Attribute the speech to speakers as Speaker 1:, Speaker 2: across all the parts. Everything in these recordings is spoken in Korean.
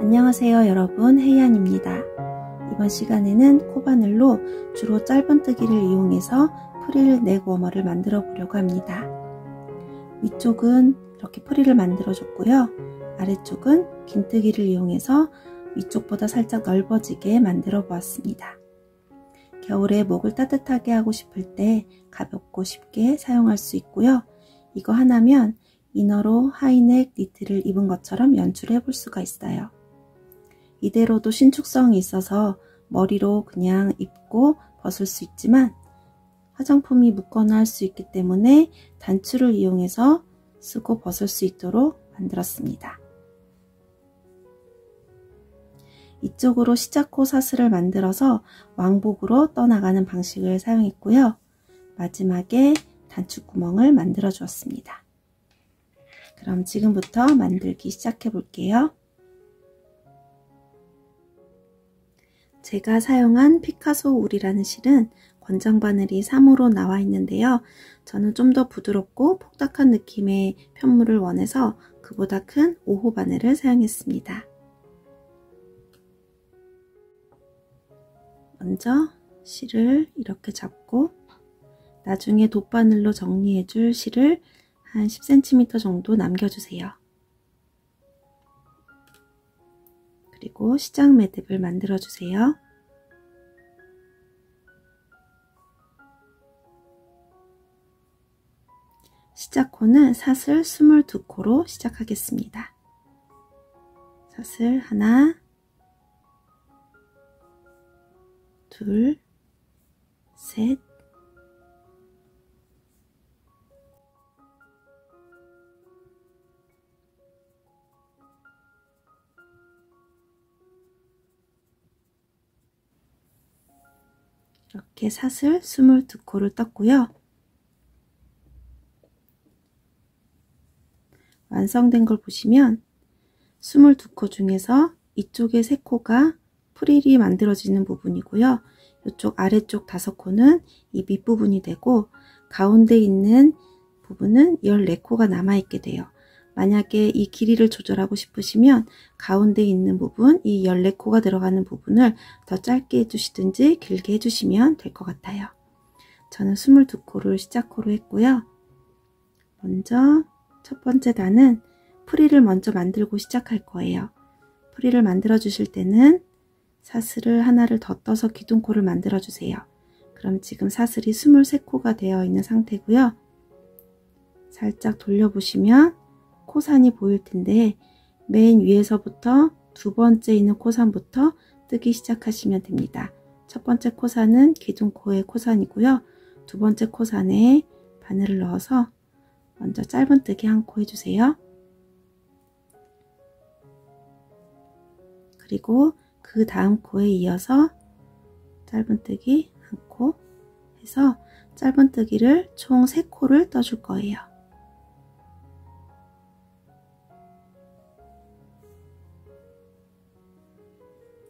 Speaker 1: 안녕하세요 여러분, 혜연입니다. 이번 시간에는 코바늘로 주로 짧은뜨기를 이용해서 프릴 넥워머를 만들어 보려고 합니다. 위쪽은 이렇게 프릴을 만들어 줬고요. 아래쪽은 긴뜨기를 이용해서 위쪽보다 살짝 넓어지게 만들어 보았습니다. 겨울에 목을 따뜻하게 하고 싶을 때 가볍고 쉽게 사용할 수 있고요. 이거 하나면 이너로 하이넥 니트를 입은 것처럼 연출해 볼 수가 있어요. 이대로도 신축성이 있어서 머리로 그냥 입고 벗을 수 있지만 화장품이 묻거나 할 수 있기 때문에 단추를 이용해서 쓰고 벗을 수 있도록 만들었습니다. 이쪽으로 시작코 사슬을 만들어서 왕복으로 떠나가는 방식을 사용했고요. 마지막에 단추구멍을 만들어 주었습니다. 그럼 지금부터 만들기 시작해 볼게요. 제가 사용한 피카소 울이라는 실은 권장 바늘이 3호로 나와 있는데요. 저는 좀 더 부드럽고 폭닥한 느낌의 편물을 원해서 그보다 큰 5호 바늘을 사용했습니다. 먼저 실을 이렇게 잡고 나중에 돗바늘로 정리해 줄 실을 한 10cm 정도 남겨주세요. 그리고 시작 매듭을 만들어 주세요. 시작코는 사슬 22코로 시작하겠습니다. 사슬 하나, 둘, 셋, 이렇게 사슬 22코를 떴고요. 완성된 걸 보시면 22코 중에서 이쪽에 3코가 프릴이 만들어지는 부분이고요. 이쪽 아래쪽 5코는 이 밑부분이 되고 가운데 있는 부분은 14코가 남아있게 돼요. 만약에 이 길이를 조절하고 싶으시면 가운데 있는 부분, 이 14코가 들어가는 부분을 더 짧게 해주시든지 길게 해주시면 될 것 같아요. 저는 22코를 시작코로 했고요. 먼저 첫 번째 단은 프릴을 먼저 만들고 시작할 거예요. 프릴을 만들어 주실 때는 사슬을 하나를 더 떠서 기둥코를 만들어 주세요. 그럼 지금 사슬이 23코가 되어 있는 상태고요. 살짝 돌려보시면 코산이 보일 텐데 맨 위에서부터 두 번째 있는 코산부터 뜨기 시작하시면 됩니다. 첫 번째 코산은 기둥코의 코산이고요. 두 번째 코산에 바늘을 넣어서 먼저 짧은뜨기 1코 해주세요. 그리고 그 다음 코에 이어서 짧은뜨기 1코 해서 짧은뜨기를 총 3코를 떠줄 거예요.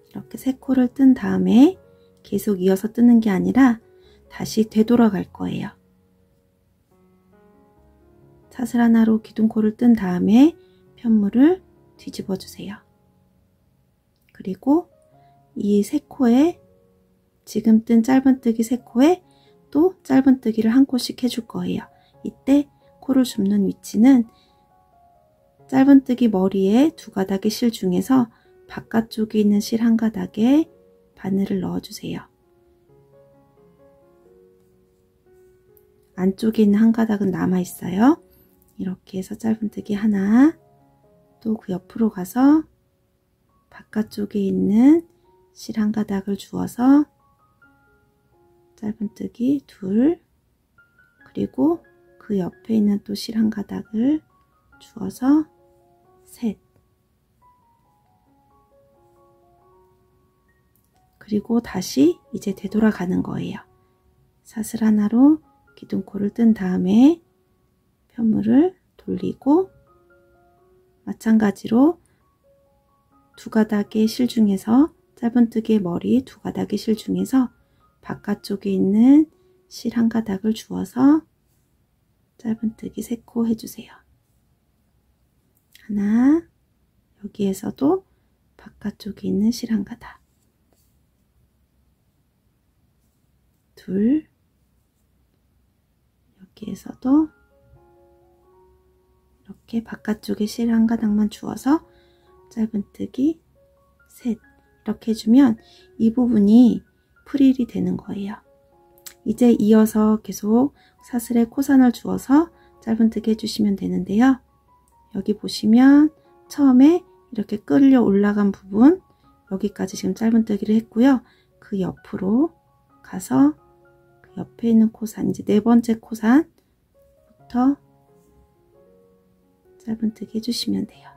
Speaker 1: 이렇게 3코를 뜬 다음에 계속 이어서 뜨는 게 아니라 다시 되돌아갈 거예요. 사슬 하나로 기둥코를 뜬 다음에 편물을 뒤집어 주세요. 그리고 이 3코에 지금 뜬 짧은뜨기 3코에 또 짧은뜨기를 1코씩 해줄 거예요. 이때 코를 줍는 위치는 짧은뜨기 머리에 2가닥의 실 중에서 바깥쪽에 있는 실 1가닥에 바늘을 넣어주세요. 안쪽에 있는 1가닥은 남아있어요. 이렇게 해서 짧은뜨기 하나, 또 그 옆으로 가서 바깥쪽에 있는 실 1가닥을 주어서 짧은뜨기 2, 그리고 그 옆에 있는 또 실 1가닥을 주어서 3, 그리고 다시 이제 되돌아가는 거예요. 사슬 하나로 기둥코를 뜬 다음에 편물을 돌리고 마찬가지로 2가닥의 실 중에서 짧은뜨기의 머리 2가닥의 실 중에서 바깥쪽에 있는 실 1가닥을 주어서 짧은뜨기 3코 해주세요. 하나, 여기에서도 바깥쪽에 있는 실 한 가닥, 둘, 여기에서도 이렇게 바깥쪽에 실 한 가닥만 주어서 짧은뜨기, 셋, 이렇게 해주면 이 부분이 프릴이 되는 거예요. 이제 이어서 계속 사슬에 코산을 주어서 짧은뜨기 해주시면 되는데요. 여기 보시면 처음에 이렇게 끌려 올라간 부분, 여기까지 지금 짧은뜨기를 했고요. 그 옆으로 가서 그 옆에 있는 코산, 이제 네 번째 코산부터 짧은뜨기 해주시면 돼요.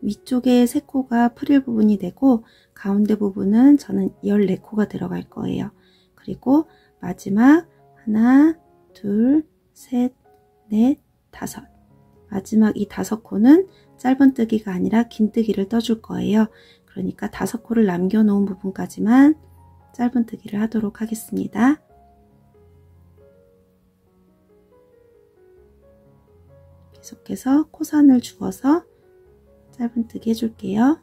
Speaker 1: 위쪽에 3코가 프릴 부분이 되고 가운데 부분은 저는 14코가 들어갈 거예요. 그리고 마지막 하나, 둘, 셋, 넷, 다섯. 마지막 이 5코는 짧은뜨기가 아니라 긴뜨기를 떠줄 거예요. 그러니까 5코를 남겨놓은 부분까지만 짧은뜨기를 하도록 하겠습니다. 계속해서 코산을 주어서 짧은뜨기 해줄게요.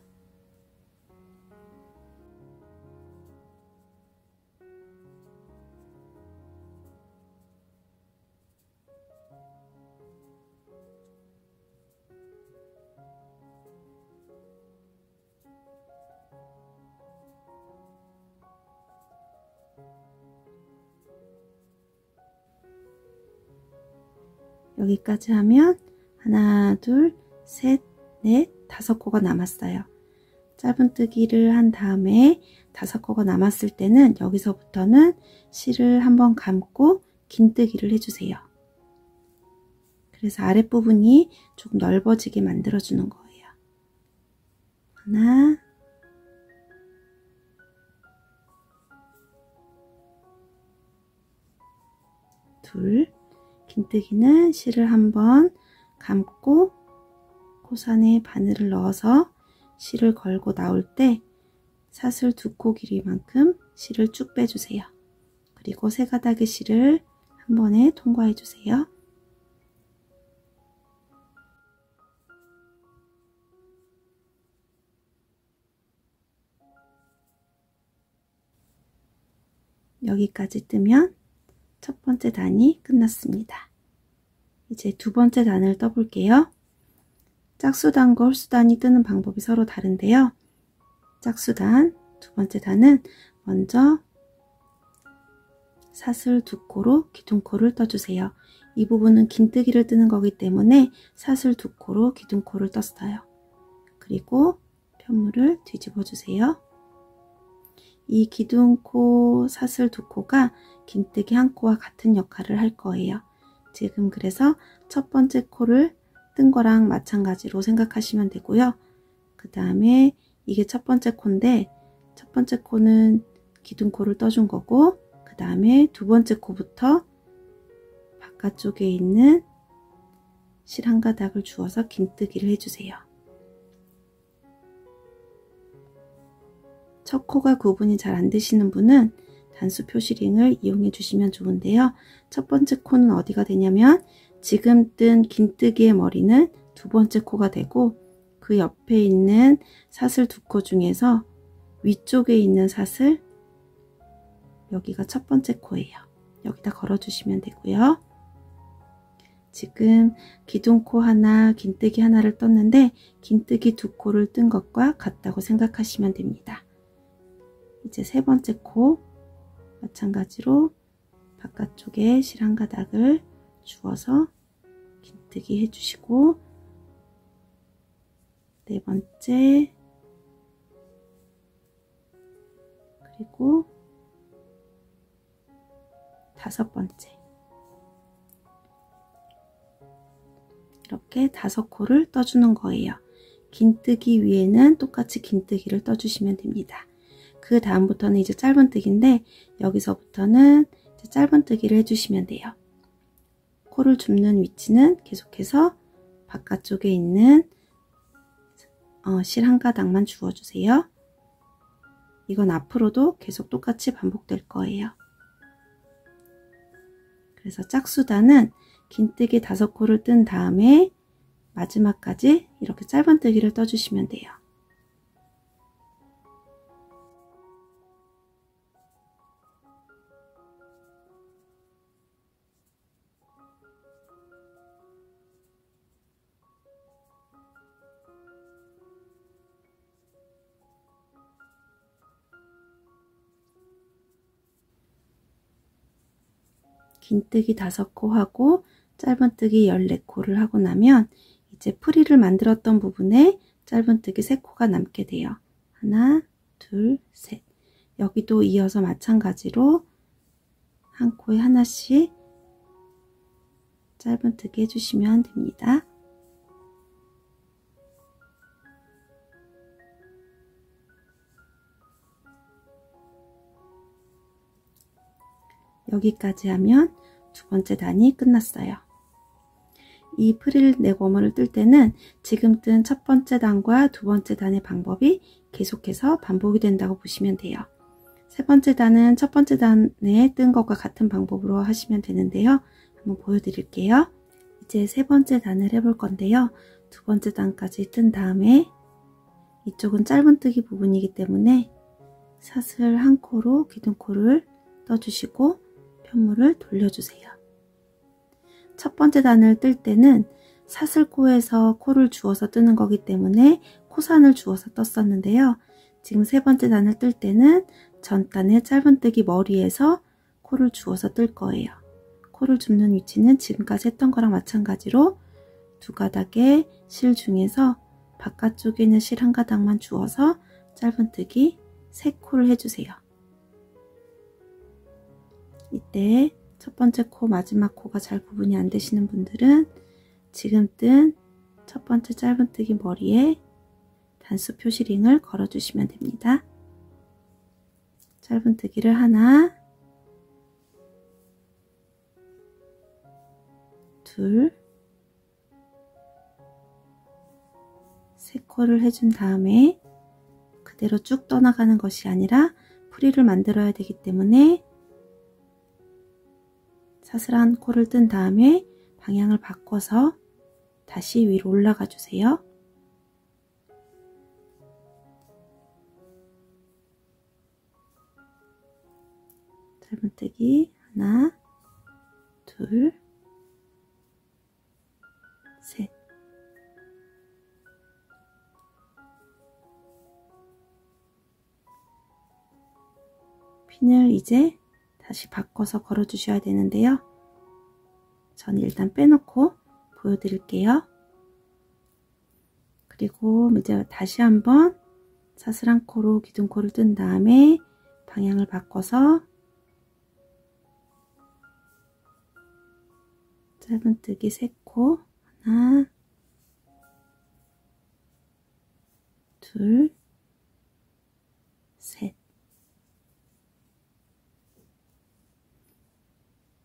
Speaker 1: 여기까지 하면 하나, 둘, 셋, 넷, 5코가 남았어요. 짧은뜨기를 한 다음에 5코가 남았을 때는 여기서부터는 실을 한번 감고 긴뜨기를 해주세요. 그래서 아랫부분이 조금 넓어지게 만들어주는 거예요. 하나, 둘, 긴뜨기는 실을 한번 감고 코산에 바늘을 넣어서 실을 걸고 나올 때 사슬 2코 길이만큼 실을 쭉 빼주세요. 그리고 3가닥의 실을 한 번에 통과해 주세요. 여기까지 뜨면 첫 번째 단이 끝났습니다. 이제 두 번째 단을 떠볼게요. 짝수단과 홀수단이 뜨는 방법이 서로 다른데요. 짝수단, 두 번째 단은 먼저 사슬 2코로 기둥코를 떠주세요. 이 부분은 긴뜨기를 뜨는 거기 때문에 사슬 2코로 기둥코를 떴어요. 그리고 편물을 뒤집어 주세요. 이 기둥코 사슬 2코가 긴뜨기 1코와 같은 역할을 할 거예요. 지금 그래서 첫 번째 코를 뜬 거랑 마찬가지로 생각하시면 되고요. 그 다음에 이게 첫 번째 코인데 첫 번째 코는 기둥코를 떠준 거고 그 다음에 두 번째 코부터 바깥쪽에 있는 실 한 가닥을 주어서 긴뜨기를 해주세요. 첫 코가 구분이 잘 안 되시는 분은 단수 표시링을 이용해 주시면 좋은데요. 첫 번째 코는 어디가 되냐면 지금 뜬 긴뜨기의 머리는 두 번째 코가 되고 그 옆에 있는 사슬 2코 중에서 위쪽에 있는 사슬, 여기가 첫 번째 코예요. 여기다 걸어주시면 되고요. 지금 기둥코 하나, 긴뜨기 하나를 떴는데 긴뜨기 2코를 뜬 것과 같다고 생각하시면 됩니다. 이제 세 번째 코 마찬가지로 바깥쪽에 실 한 가닥을 주어서 긴뜨기 해주시고 네 번째 그리고 다섯 번째 이렇게 5코를 떠주는 거예요. 긴뜨기 위에는 똑같이 긴뜨기를 떠주시면 됩니다. 그 다음부터는 이제 짧은뜨기인데 여기서부터는 이제 짧은뜨기를 해주시면 돼요. 코를 줍는 위치는 계속해서 바깥쪽에 있는 실 한 가닥만 주어주세요. 이건 앞으로도 계속 똑같이 반복될 거예요. 그래서 짝수단은 긴뜨기 5코를 뜬 다음에 마지막까지 이렇게 짧은뜨기를 떠주시면 돼요. 긴뜨기 5코 하고 짧은뜨기 14코를 하고 나면 이제 프릴을 만들었던 부분에 짧은뜨기 3코가 남게 돼요. 하나, 둘, 셋. 여기도 이어서 마찬가지로 한 코에 하나씩 짧은뜨기 해주시면 됩니다. 여기까지 하면 두 번째 단이 끝났어요. 이 프릴 네고무를 뜰 때는 지금 뜬 첫 번째 단과 두 번째 단의 방법이 계속해서 반복이 된다고 보시면 돼요. 세 번째 단은 첫 번째 단에 뜬 것과 같은 방법으로 하시면 되는데요. 한번 보여드릴게요. 이제 세 번째 단을 해볼 건데요. 두 번째 단까지 뜬 다음에 이쪽은 짧은뜨기 부분이기 때문에 사슬 한 코로 기둥코를 떠주시고 편물을 돌려주세요. 첫 번째 단을 뜰 때는 사슬코에서 코를 주어서 뜨는 거기 때문에 코산을 주어서 떴었는데요. 지금 세 번째 단을 뜰 때는 전 단의 짧은뜨기 머리에서 코를 주어서 뜰 거예요. 코를 줍는 위치는 지금까지 했던 거랑 마찬가지로 두 가닥의 실 중에서 바깥쪽에 있는 실 한 가닥만 주어서 짧은뜨기 3코를 해주세요. 이때 첫 번째 코, 마지막 코가 잘 구분이 안 되시는 분들은 지금 뜬 첫 번째 짧은뜨기 머리에 단수 표시링을 걸어주시면 됩니다. 짧은뜨기를 하나, 둘, 3코를 해준 다음에 그대로 쭉 떠나가는 것이 아니라 프릴을 만들어야 되기 때문에 사슬 한 코를 뜬 다음에 방향을 바꿔서 다시 위로 올라가 주세요. 짧은뜨기 하나, 둘, 셋. 핀을 이제 다시 바꿔서 걸어 주셔야 되는데요. 저는 일단 빼놓고 보여드릴게요. 그리고 이제 다시 한번 사슬 한 코로 기둥코를 뜬 다음에 방향을 바꿔서 짧은뜨기 3코 하나, 둘, 셋.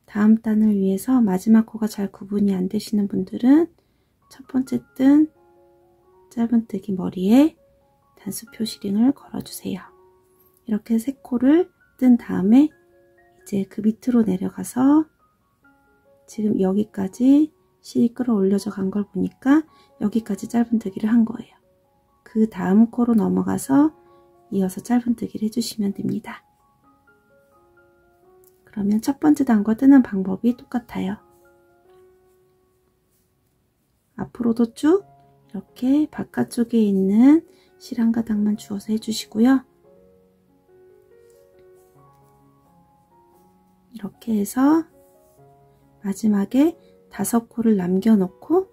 Speaker 1: 다음 단을 위해서 마지막 코가 잘 구분이 안 되시는 분들은 첫 번째 뜬 짧은뜨기 머리에 단수 표시링을 걸어주세요. 이렇게 3코를 뜬 다음에 이제 그 밑으로 내려가서 지금 여기까지 실이 끌어올려져 간 걸 보니까 여기까지 짧은뜨기를 한 거예요. 그 다음 코로 넘어가서 이어서 짧은뜨기를 해주시면 됩니다. 그러면 첫 번째 단과 뜨는 방법이 똑같아요. 앞으로도 쭉 이렇게 바깥쪽에 있는 실 한 가닥만 주어서 해주시고요. 이렇게 해서 마지막에 5코를 남겨놓고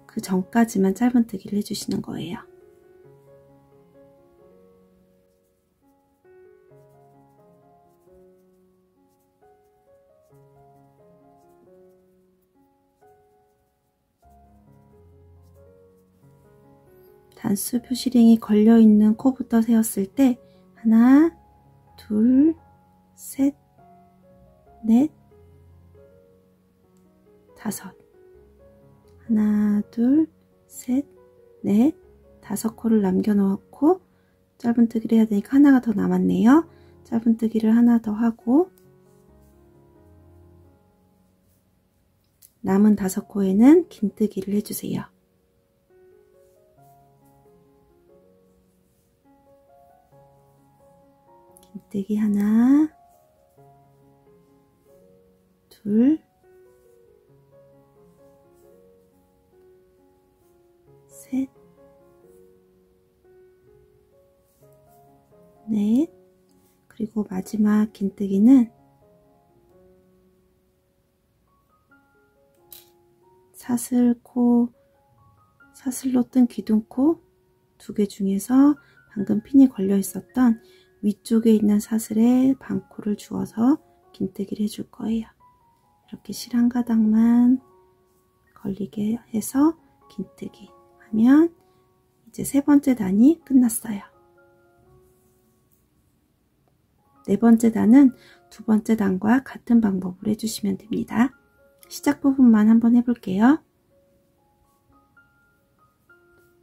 Speaker 1: 그 전까지만 짧은뜨기를 해주시는 거예요. 단수 표시링이 걸려있는 코부터 세었을 때 하나, 둘, 셋, 넷, 5. 하나, 둘, 셋, 넷, 5코를 남겨놓고 짧은뜨기를 해야 되니까 하나가 더 남았네요. 짧은뜨기를 하나 더 하고 남은 5코에는 긴뜨기를 해주세요. 긴뜨기 하나, 둘, 셋, 넷, 그리고 마지막 긴뜨기는 사슬로 뜬 기둥코 2개 중에서 방금 핀이 걸려 있었던 위쪽에 있는 사슬에 반코를 주어서 긴뜨기를 해줄 거예요. 이렇게 실 한 가닥만 걸리게 해서 긴뜨기 하면 이제 3번째 단이 끝났어요. 4번째 단은 2번째 단과 같은 방법으로 해주시면 됩니다. 시작 부분만 한번 해볼게요.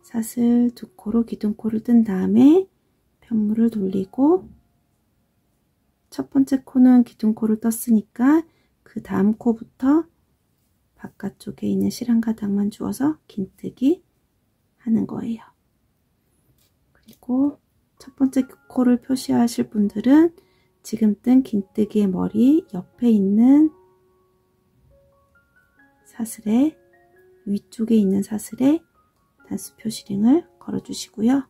Speaker 1: 사슬 2코로 기둥코를 뜬 다음에 편물을 돌리고 첫 번째 코는 기둥코를 떴으니까 그 다음 코부터 바깥쪽에 있는 실 한 가닥만 주어서 긴뜨기 하는 거예요. 그리고 첫 번째 코를 표시하실 분들은 지금 뜬 긴뜨기의 머리 옆에 있는 사슬에 위쪽에 있는 사슬에 단수 표시링을 걸어 주시고요.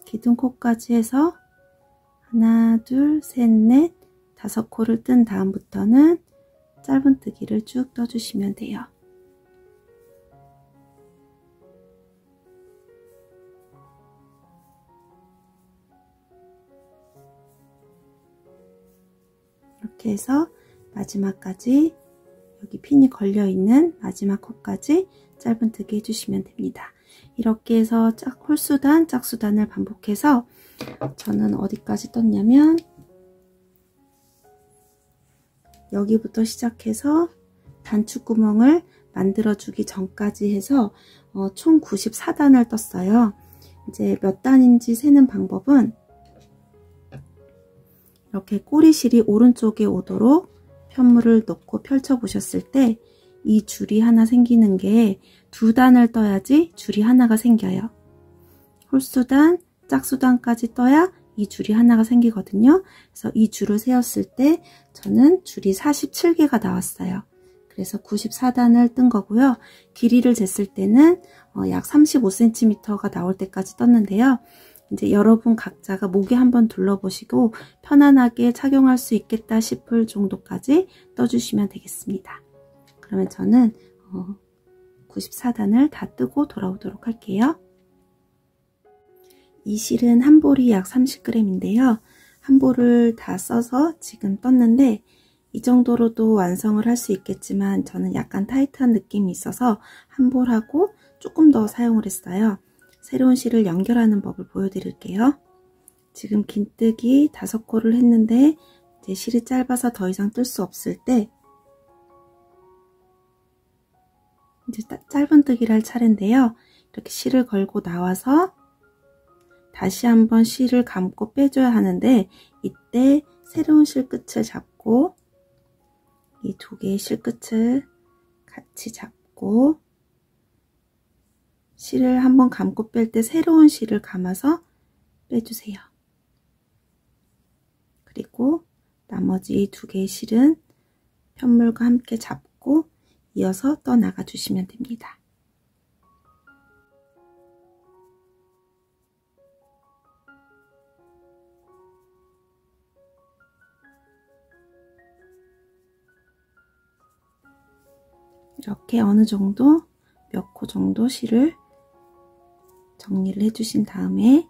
Speaker 1: 기둥코까지 해서 하나, 둘, 셋, 넷, 5코를 뜬 다음부터는 짧은뜨기를 쭉 떠주시면 돼요. 이렇게 해서 마지막까지 여기 핀이 걸려 있는 마지막 코까지 짧은뜨기 해주시면 됩니다. 이렇게 해서 홀수단, 짝수단을 반복해서 저는 어디까지 떴냐면 여기부터 시작해서 단추구멍을 만들어주기 전까지 해서 총 94단을 떴어요. 이제 몇 단인지 세는 방법은 이렇게 꼬리실이 오른쪽에 오도록 편물을 놓고 펼쳐 보셨을 때 이 줄이 하나 생기는 게 2단을 떠야지 줄이 하나가 생겨요. 홀수단, 짝수단까지 떠야 이 줄이 하나가 생기거든요. 그래서 이 줄을 세었을 때 저는 줄이 47개가 나왔어요. 그래서 94단을 뜬 거고요. 길이를 쟀을 때는 약 35cm가 나올 때까지 떴는데요. 이제 여러분 각자가 목에 한번 둘러보시고 편안하게 착용할 수 있겠다 싶을 정도까지 떠주시면 되겠습니다. 그러면 저는 94단을 다 뜨고 돌아오도록 할게요. 이 실은 한 볼이 약 30g인데요. 한 볼을 다 써서 지금 떴는데 이 정도로도 완성을 할 수 있겠지만 저는 약간 타이트한 느낌이 있어서 한 볼하고 조금 더 사용을 했어요. 새로운 실을 연결하는 법을 보여드릴게요. 지금 긴뜨기 5코를 했는데 이제 실이 짧아서 더 이상 뜰 수 없을 때 이제 짧은뜨기를 할 차례인데요. 이렇게 실을 걸고 나와서 다시 한번 실을 감고 빼줘야 하는데 이때 새로운 실 끝을 잡고 이 2개의 실 끝을 같이 잡고 실을 한번 감고 뺄 때 새로운 실을 감아서 빼주세요. 그리고 나머지 2개의 실은 편물과 함께 잡고 이어서 떠나가 주시면 됩니다. 이렇게 어느 정도 몇 코 정도 실을 정리를 해주신 다음에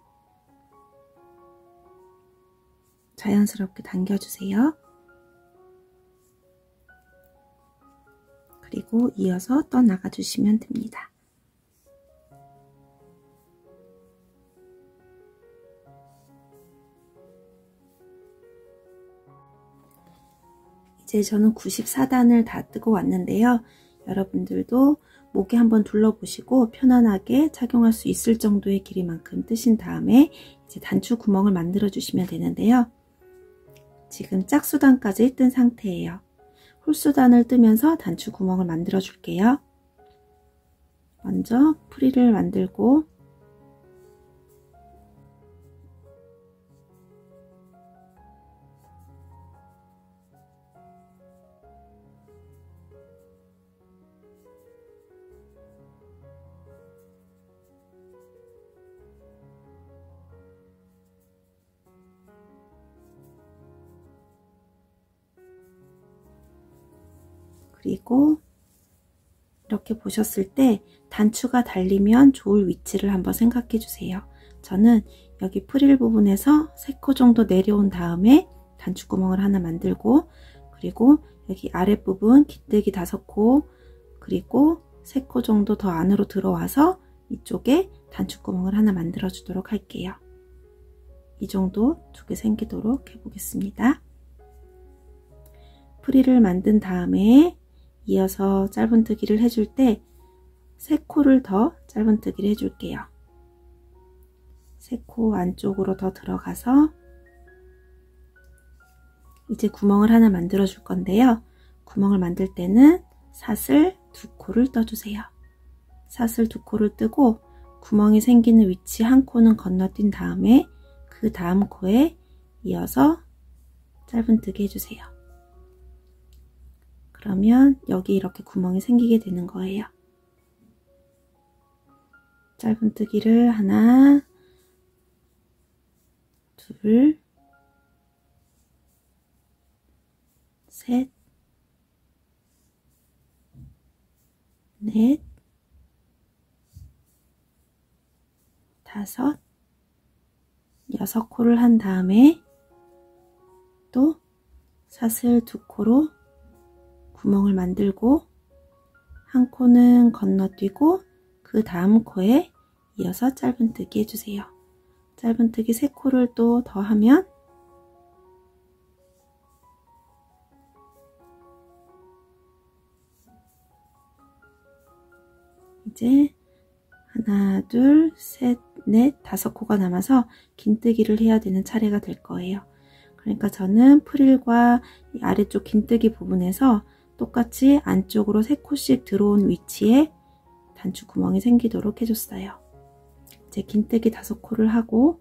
Speaker 1: 자연스럽게 당겨주세요. 그리고 이어서 떠나가 주시면 됩니다. 이제 저는 94단을 다 뜨고 왔는데요. 여러분들도 목에 한번 둘러보시고 편안하게 착용할 수 있을 정도의 길이만큼 뜨신 다음에 이제 단추 구멍을 만들어 주시면 되는데요. 지금 짝수단까지 뜬 상태예요. 홀수단을 뜨면서 단추 구멍을 만들어 줄게요. 먼저 프릴을 만들고 그리고 이렇게 보셨을 때 단추가 달리면 좋을 위치를 한번 생각해 주세요. 저는 여기 프릴 부분에서 3코 정도 내려온 다음에 단추 구멍을 하나 만들고, 그리고 여기 아랫부분 긴뜨기 5코, 그리고 3코 정도 더 안으로 들어와서 이쪽에 단추 구멍을 하나 만들어 주도록 할게요. 이 정도 2개 생기도록 해보겠습니다. 프릴을 만든 다음에 이어서 짧은뜨기를 해줄 때 3코를 더 짧은뜨기를 해줄게요. 3코 안쪽으로 더 들어가서 이제 구멍을 하나 만들어 줄 건데요. 구멍을 만들 때는 사슬 2코를 떠주세요. 사슬 2코를 뜨고 구멍이 생기는 위치 1코는 건너뛴 다음에 그 다음 코에 이어서 짧은뜨기 해주세요. 그러면 여기 이렇게 구멍이 생기게 되는 거예요. 짧은뜨기를 하나, 둘, 셋, 넷, 5, 6코를 한 다음에 또 사슬 2코로 구멍을 만들고 1코는 건너뛰고 그 다음 코에 이어서 짧은뜨기 해주세요. 짧은뜨기 3코를 또 더하면 이제 하나, 둘, 셋, 넷, 5코가 남아서 긴뜨기를 해야 되는 차례가 될 거예요. 그러니까 저는 프릴과 이 아래쪽 긴뜨기 부분에서 똑같이 안쪽으로 3코씩 들어온 위치에 단추 구멍이 생기도록 해줬어요. 이제 긴뜨기 5코를 하고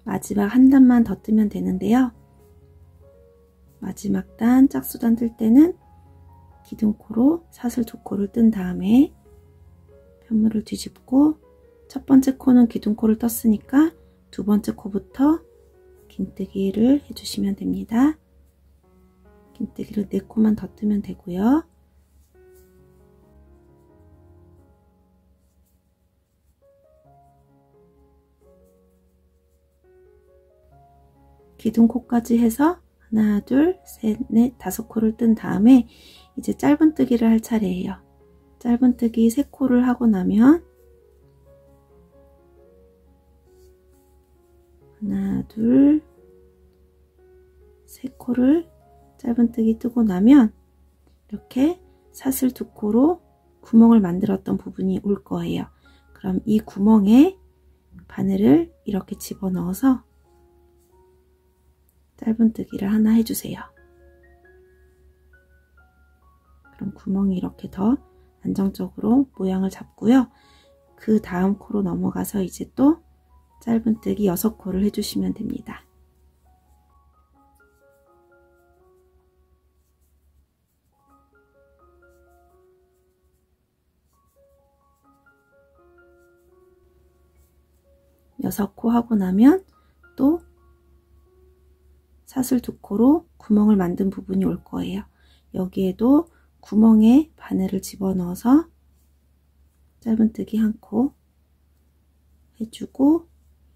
Speaker 1: 마지막 한 단만 더 뜨면 되는데요. 마지막 단 짝수단 뜰 때는 기둥코로 사슬 2코를 뜬 다음에 편물을 뒤집고 첫 번째 코는 기둥코를 떴으니까 두 번째 코부터 긴뜨기를 해주시면 됩니다. 긴뜨기를 4코만 더 뜨면 되고요. 기둥코까지 해서 하나, 둘, 셋, 넷, 5코를 뜬 다음에 이제 짧은뜨기를 할 차례예요. 짧은뜨기 3코를 하고 나면 하나, 둘, 3코를 짧은뜨기 뜨고 나면 이렇게 사슬 2코로 구멍을 만들었던 부분이 올 거예요. 그럼 이 구멍에 바늘을 이렇게 집어넣어서 짧은뜨기를 하나 해주세요. 그럼 구멍이 이렇게 더 안정적으로 모양을 잡고요. 그 다음 코로 넘어가서 이제 또 짧은뜨기 6코를 해주시면 됩니다. 여섯 코 하고 나면 또 사슬 2코로 구멍을 만든 부분이 올 거예요. 여기에도 구멍에 바늘을 집어넣어서 짧은뜨기 1코 해주고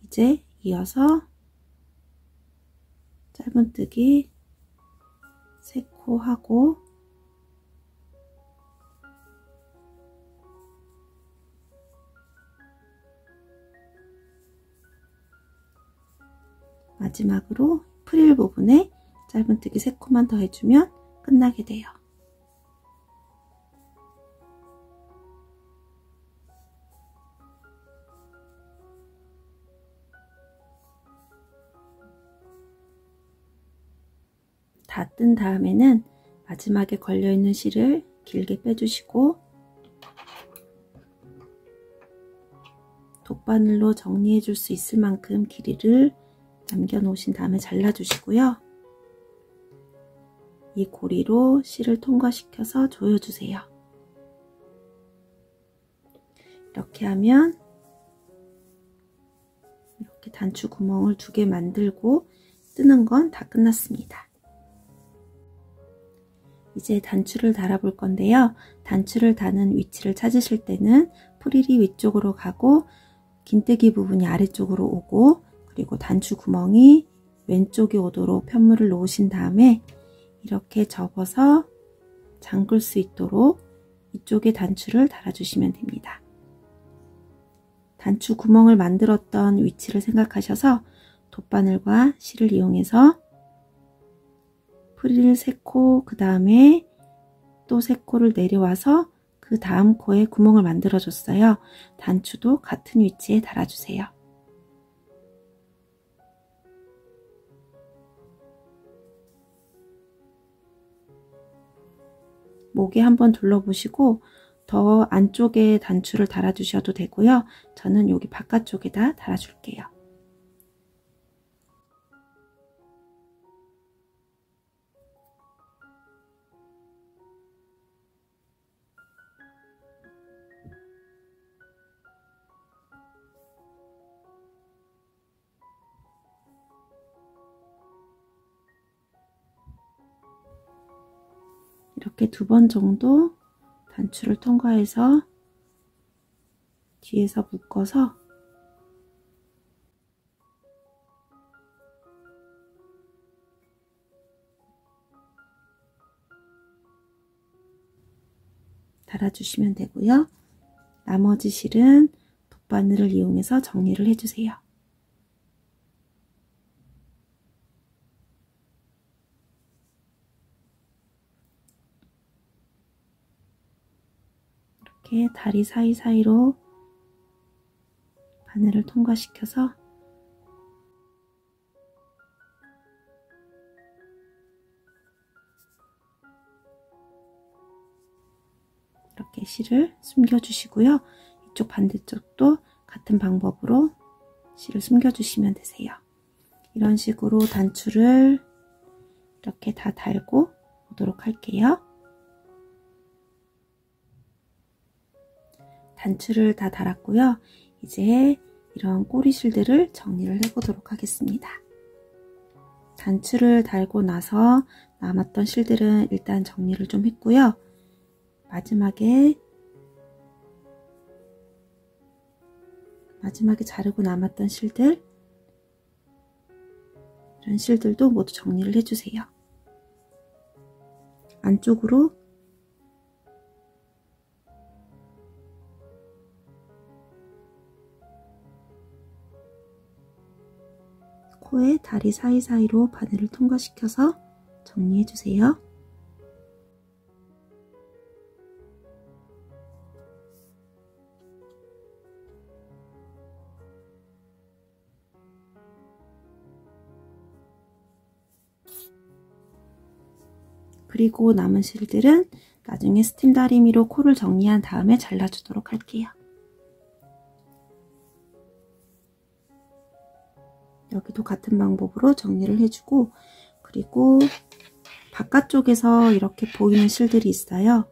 Speaker 1: 이제 이어서 짧은뜨기 3코 하고 마지막으로 프릴 부분에 짧은뜨기 3코만 더 해주면 끝나게 돼요. 다 뜬 다음에는 마지막에 걸려있는 실을 길게 빼주시고 돗바늘로 정리해 줄 수 있을 만큼 길이를 남겨 놓으신 다음에 잘라주시고요. 이 고리로 실을 통과시켜서 조여주세요. 이렇게 하면 이렇게 단추 구멍을 2개 만들고 뜨는 건 다 끝났습니다. 이제 단추를 달아볼 건데요. 단추를 다는 위치를 찾으실 때는 프릴이 위쪽으로 가고 긴뜨기 부분이 아래쪽으로 오고 그리고 단추 구멍이 왼쪽에 오도록 편물을 놓으신 다음에 이렇게 접어서 잠글 수 있도록 이쪽에 단추를 달아주시면 됩니다. 단추 구멍을 만들었던 위치를 생각하셔서 돗바늘과 실을 이용해서 프릴 3코 그 다음에 또 3코를 내려와서 그 다음 코에 구멍을 만들어 줬어요. 단추도 같은 위치에 달아주세요. 목에 한번 둘러보시고 더 안쪽에 단추를 달아주셔도 되고요. 저는 여기 바깥쪽에다 달아줄게요. 이렇게 2번 정도 단추를 통과해서 뒤에서 묶어서 달아주시면 되고요. 나머지 실은 돗바늘을 이용해서 정리를 해주세요. 이렇게 다리 사이사이로 바늘을 통과시켜서 이렇게 실을 숨겨주시고요. 이쪽 반대쪽도 같은 방법으로 실을 숨겨주시면 되세요. 이런 식으로 단추를 이렇게 다 달고 오도록 할게요. 단추를 다 달았고요. 이제 이런 꼬리실들을 정리를 해보도록 하겠습니다. 단추를 달고 나서 남았던 실들은 일단 정리를 좀 했고요. 마지막에 자르고 남았던 실들, 이런 실들도 모두 정리를 해주세요. 안쪽으로 코에 다리 사이사이로 바늘을 통과시켜서 정리해주세요. 그리고 남은 실들은 나중에 스팀 다리미로 코를 정리한 다음에 잘라주도록 할게요. 여기도 같은 방법으로 정리를 해주고, 그리고 바깥쪽에서 이렇게 보이는 실들이 있어요.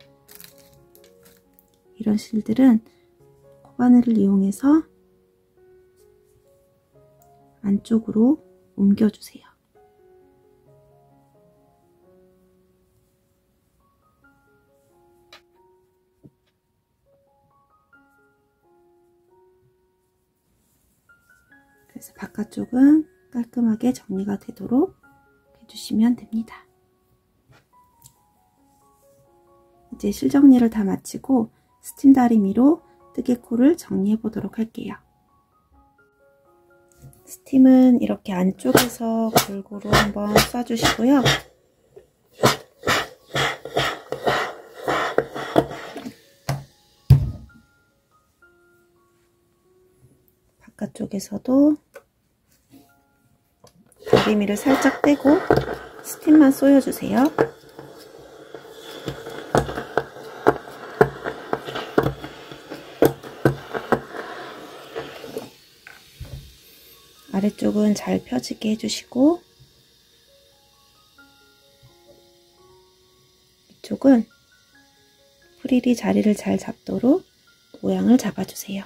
Speaker 1: 이런 실들은 코바늘을 이용해서 안쪽으로 옮겨주세요. 그래서 바깥쪽은 깔끔하게 정리가 되도록 해주시면 됩니다. 이제 실정리를 다 마치고 스팀 다리미로 뜨개코를 정리해 보도록 할게요. 스팀은 이렇게 안쪽에서 골고루 한번 쏴주시고요. 바깥쪽에서도 다리미를 살짝 떼고 스팀만 쏘여주세요. 아래쪽은 잘 펴지게 해주시고 이쪽은 프릴이 자리를 잘 잡도록 모양을 잡아주세요.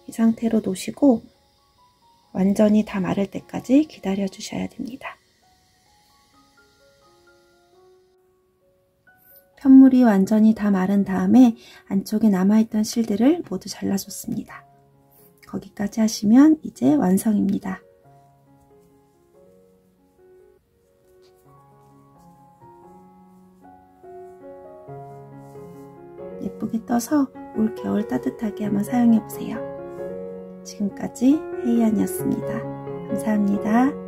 Speaker 1: 이 상태로 놓으시고 완전히 다 마를 때까지 기다려 주셔야 됩니다. 편물이 완전히 다 마른 다음에 안쪽에 남아있던 실들을 모두 잘라줬습니다. 거기까지 하시면 이제 완성입니다. 예쁘게 떠서 올 겨울 따뜻하게 한번 사용해 보세요. 지금까지 헤이안이었습니다. 감사합니다.